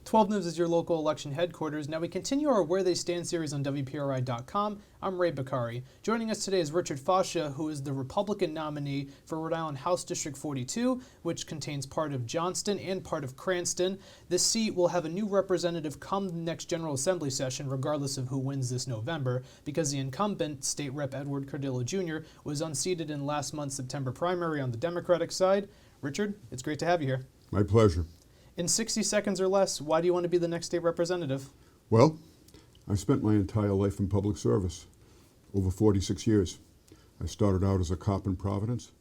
12 News is your local election headquarters. Now we continue our Where They Stand series on WPRI.com. I'm Ray Bakari. Joining us today is Richard Fascia, who is the Republican nominee for Rhode Island House District 42, which contains part of Johnston and part of Cranston. This seat will have a new representative come the next General Assembly session, regardless of who wins this November, because the incumbent, State Rep. Edward Cardillo Jr., was unseated in last month's September primary on the Democratic side. Richard, it's great to have you here. My pleasure. In 60 seconds or less, why do you want to be the next state representative? Well, I've spent my entire life in public service, over 46 years. I started out as a cop in Providence.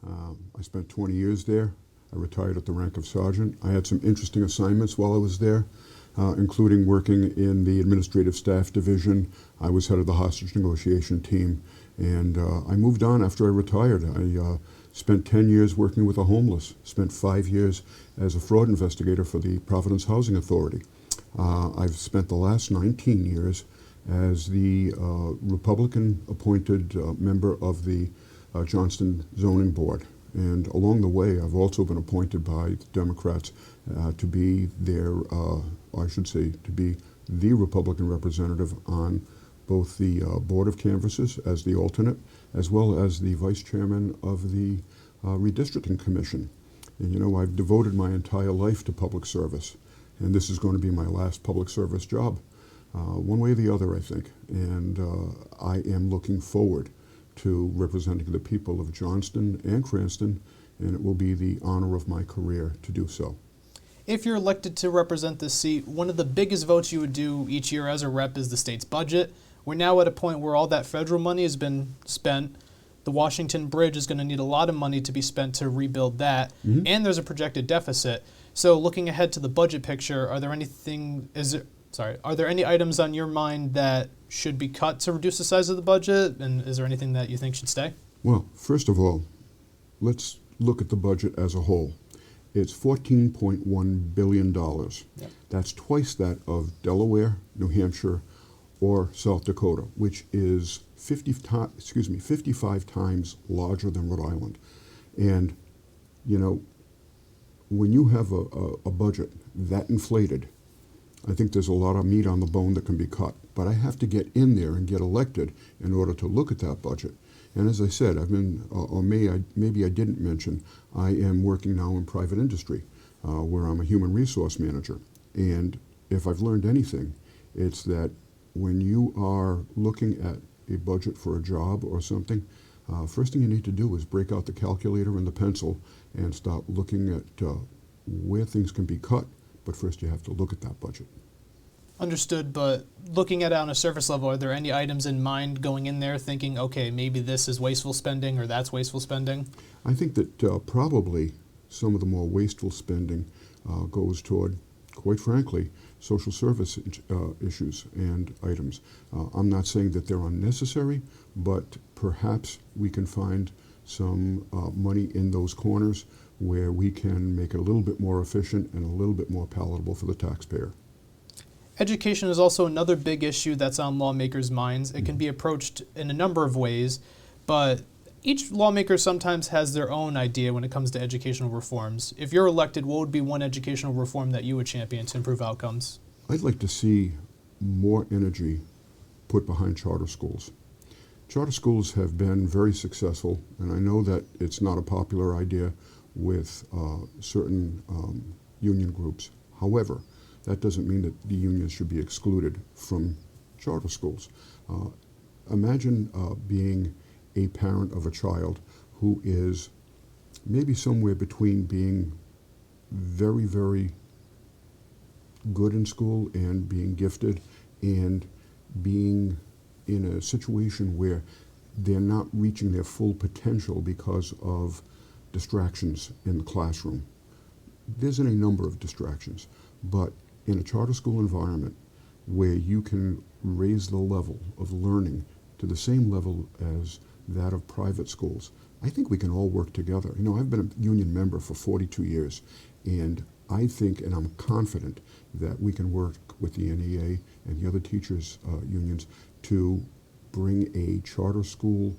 I spent 20 years there. I retired at the rank of sergeant. I had some interesting assignments while I was there, including working in the administrative staff division. I was head of the hostage negotiation team, and I moved on after I retired. I spent 10 years working with the homeless, spent 5 years as a fraud investigator for the Providence Housing Authority. I've spent the last 19 years as the Republican-appointed member of the Johnston Zoning Board. And along the way, I've also been appointed by the Democrats to be their, to be the Republican representative on both the Board of Canvassers as the alternate, as well as the vice chairman of the Redistricting Commission. And you know, I've devoted my entire life to public service, and this is going to be my last public service job, one way or the other, I think. And I am looking forward to representing the people of Johnston and Cranston, and it will be the honor of my career to do so. If you're elected to represent this seat, one of the biggest votes you would do each year as a rep is the state's budget. We're now at a point where all that federal money has been spent. The Washington Bridge is going to need a lot of money to be spent to rebuild that, and there's a projected deficit. So looking ahead to the budget picture, are there any items on your mind that should be cut to reduce the size of the budget, and is there anything that you think should stay? Well, first of all, let's look at the budget as a whole. It's $14.1 billion. Yep. That's twice that of Delaware, New Hampshire, or South Dakota, which is 55 times larger than Rhode Island. And, you know, when you have a budget that inflated, I think there's a lot of meat on the bone that can be cut. But I have to get in there and get elected in order to look at that budget. And as I said, I've been, maybe I didn't mention, I am working now in private industry, where I'm a human resource manager. And if I've learned anything, it's that when you are looking at a budget for a job or something, first thing you need to do is break out the calculator and the pencil and start looking at where things can be cut. But first you have to look at that budget. Understood, but looking at it on a surface level, are there any items in mind going in there thinking, okay, maybe this is wasteful spending or that's wasteful spending? I think that probably some of the more wasteful spending goes toward, quite frankly, social service issues and items. I'm not saying that they're unnecessary, but perhaps we can find some money in those corners where we can make it a little bit more efficient and a little bit more palatable for the taxpayer. Education is also another big issue that's on lawmakers' minds. It can be approached in a number of ways, but each lawmaker sometimes has their own idea when it comes to educational reforms. If you're elected, what would be one educational reform that you would champion to improve outcomes? I'd like to see more energy put behind charter schools. Charter schools have been very successful, and I know that it's not a popular idea with certain union groups. However, that doesn't mean that the unions should be excluded from charter schools. Imagine being a parent of a child who is maybe somewhere between being very, very good in school and being gifted and being in a situation where they're not reaching their full potential because of distractions in the classroom. There's any number of distractions, but in a charter school environment where you can raise the level of learning to the same level as that of private schools, I think we can all work together. You know, I've been a union member for 42 years, and I think, and I'm confident, that we can work with the NEA and the other teachers' unions to bring a charter school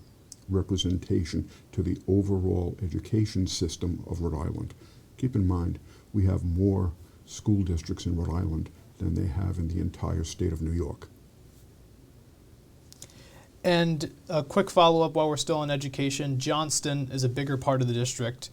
representation to the overall education system of Rhode Island. Keep in mind, we have more school districts in Rhode Island than they have in the entire state of New York. And a quick follow-up while we're still on education, Johnston is a bigger part of the district.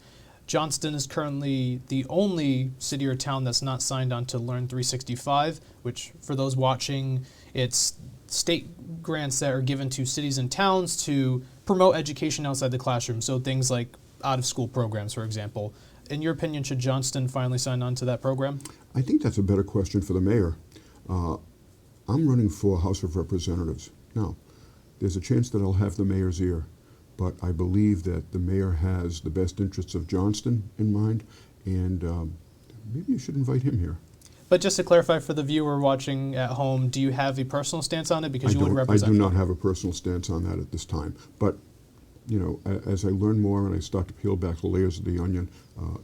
Johnston is currently the only city or town that's not signed on to Learn 365, which for those watching, it's state grants that are given to cities and towns to promote education outside the classroom. So things like out-of-school programs, for example. In your opinion, should Johnston finally sign on to that program? I think that's a better question for the mayor. I'm running for House of Representatives. Now, there's a chance that I'll have the mayor's ear, but I believe that the mayor has the best interests of Johnston in mind, and maybe you should invite him here. But just to clarify for the viewer watching at home, do you have a personal stance on it? Because you would represent. I do not have a personal stance on that at this time. But, you know, as I learn more and I start to peel back the layers of the onion,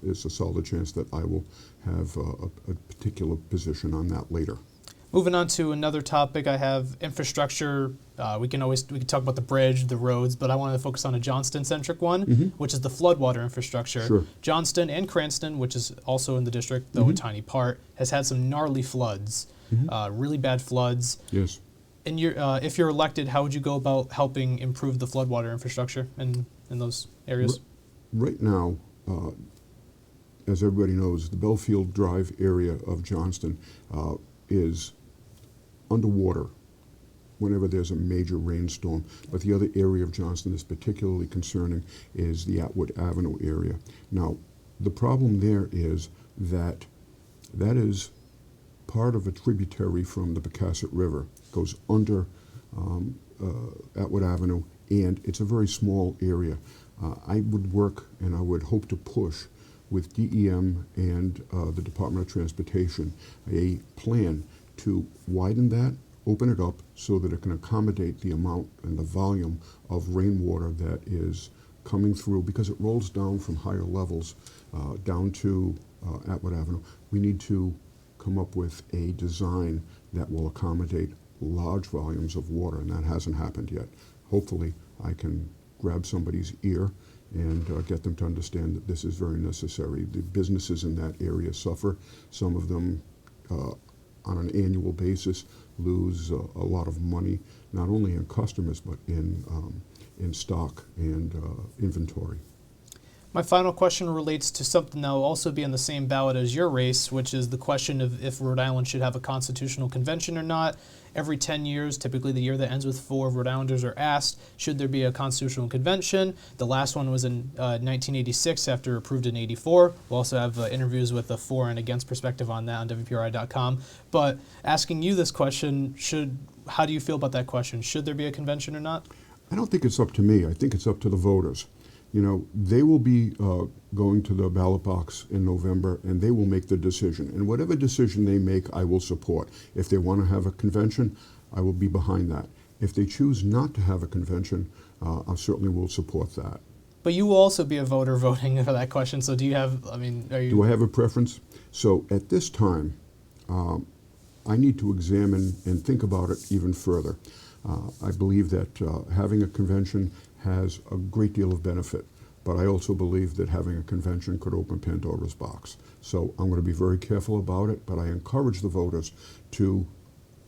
it's a solid chance that I will have a particular position on that later. Moving on to another topic, I have infrastructure. We can talk about the bridge, the roads, but I wanted to focus on a Johnston-centric one, which is the floodwater infrastructure. Sure. Johnston and Cranston, which is also in the district, though a tiny part, has had some gnarly floods, really bad floods. Yes. And if you're elected, how would you go about helping improve the floodwater infrastructure in those areas? Right now, as everybody knows, the Belfield Drive area of Johnston is underwater whenever there's a major rainstorm. But the other area of Johnston that's particularly concerning is the Atwood Avenue area. Now, the problem there is that is part of a tributary from the Pecasset River, goes under Atwood Avenue, and it's a very small area. I would work and I would hope to push with DEM and the Department of Transportation a plan to widen that, open it up so that it can accommodate the amount and the volume of rainwater that is coming through, because it rolls down from higher levels down to Atwood Avenue. We need to come up with a design that will accommodate large volumes of water, and that hasn't happened yet. Hopefully I can grab somebody's ear and get them to understand that this is very necessary. The businesses in that area suffer. Some of them on an annual basis lose a lot of money, not only in customers but in stock and inventory. My final question relates to something that will also be on the same ballot as your race, which is the question of if Rhode Island should have a constitutional convention or not. Every 10 years, typically the year that ends with 4 Rhode Islanders are asked, should there be a constitutional convention? The last one was in 1986 after approved in 84. We'll also have interviews with a for and against perspective on that on WPRI.com. But asking you this question, how do you feel about that question? Should there be a convention or not? I don't think it's up to me. I think it's up to the voters. You know, they will be going to the ballot box in November, and they will make the decision. And whatever decision they make, I will support. If they want to have a convention, I will be behind that. If they choose not to have a convention, I certainly will support that. But you will also be a voter voting for that question. So do you have, Do I have a preference? So at this time, I need to examine and think about it even further. I believe that having a convention has a great deal of benefit, but I also believe that having a convention could open Pandora's box. So I'm going to be very careful about it, but I encourage the voters to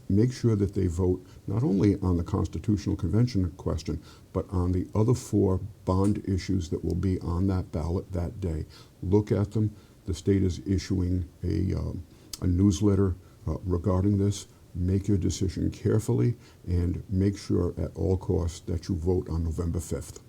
make sure that they vote not only on the Constitutional Convention question, but on the other 4 bond issues that will be on that ballot that day. Look at them. The state is issuing a newsletter regarding this. Make your decision carefully and make sure at all costs that you vote on November 5th.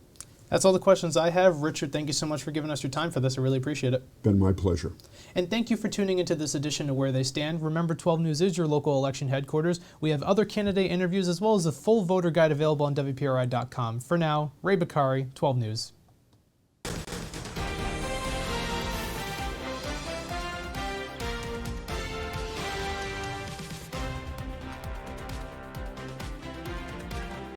That's all the questions I have. Richard, thank you so much for giving us your time for this. I really appreciate it. Been my pleasure. And thank you for tuning into this edition of Where They Stand. Remember, 12 News is your local election headquarters. We have other candidate interviews as well as a full voter guide available on WPRI.com. For now, Ray Bakari, 12 News.